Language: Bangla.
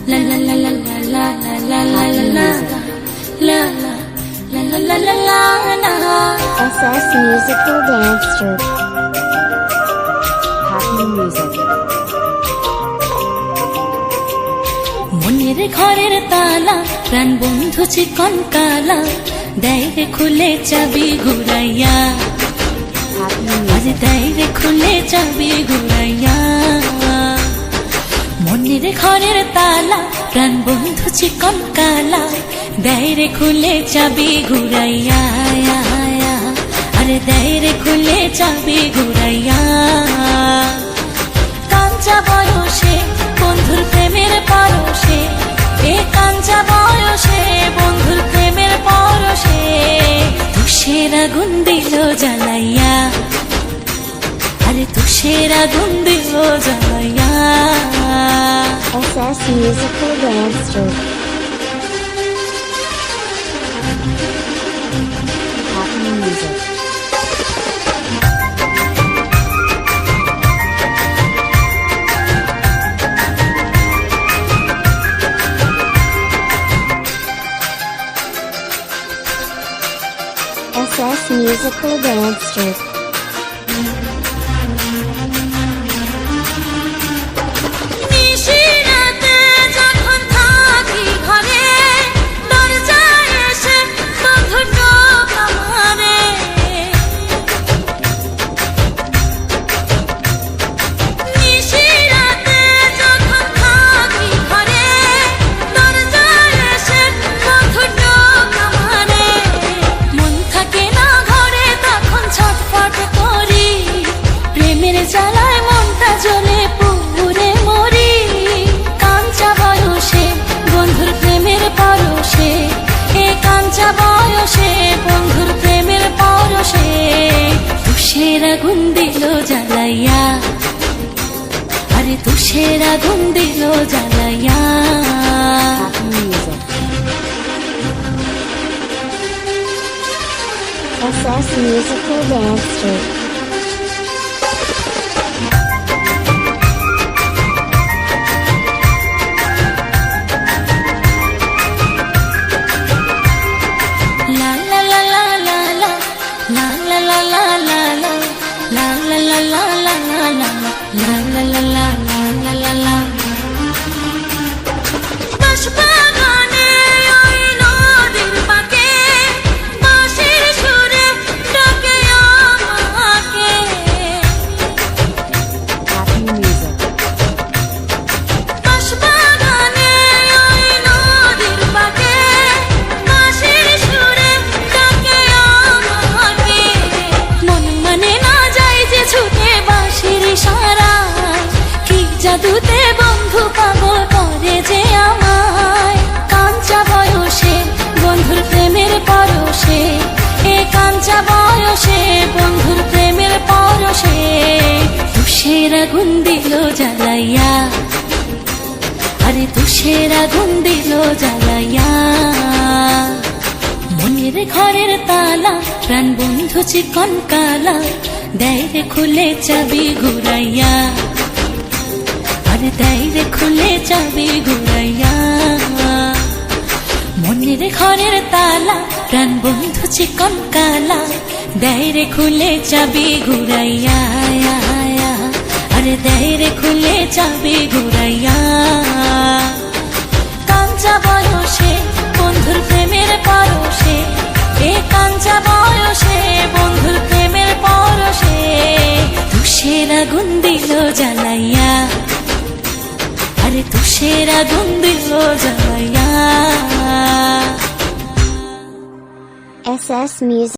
la la la la la la la la la la la. SS Musical Dance Troupe. Happy Music. মনের ঘরের তালা প্রাণ বন্ধু চিকন কালা দেয় রে খুলে চাবি ঘুরাইয়া আজ দেয় রে খুলে চাবি ঘুরাইয়া মনের ঘরের তালা প্রাণ বন্ধু চিকন কালা দেয় রে খুলে চাবি ঘুরাইয়া আরে দেয় রে খুলে চাবি ঘুরাইয়া কাঞ্চা বয়সে বন্ধুর প্রেমের পরশে এ কাঞ্চা বয়সে বন্ধুর প্রেমের পরশে তুষের আগুন দিল জ্বালাইয়া আরে তুষের আগুন দিল জ্বালাইয়া SS Musical Dance Troupe. Happy Music. SS Musical Dance Troupe. জ্বালায় মনটা জ্বলে পুরে মরি কাঞ্চা বয়সে বন্ধুর প্রেমের পরশে এ কাঞ্চা বয়সে বন্ধুর প্রেমের পরশে তুষের আগুন দিল জ্বালাইয়া আরে তুষের আগুন দিল জ্বালাইয়া SS Musical Dance Troupe. জাদুতে বন্ধু পাগল করে যে আমায় কাঞ্চা বয়সে বন্ধুর প্রেমের পরশে এ কাঞ্চা বয়সে বন্ধুর প্রেমের পরশে তুষের আগুন দিল জ্বালাইয়া আরে তুষের আগুন দিল জ্বালাইয়া মনের ঘরের তালা প্রাণ বন্ধু চিকন কালা দেয় রে খুলে চাবি ঘুরাইয়া আরে দেয় রে খুলে চাবি ঘুরাইয়া মনের ঘরের তালা প্রাণ বন্ধু চিকন কালা দেয় রে খুলে চাবি ঘুরাইয়া আরে দেয় রে খুলে চাবি ঘুরাইয়া কাঞ্চা বয়সে বন্ধুর প্রেমের পরশে এ কাঞ্চা বয়সে বন্ধুর প্রেমের পরশে তুষের আগুন দিল জ্বালাইয়া আরে তুষের আগুন দিল জ্বালাইয়া SS Music.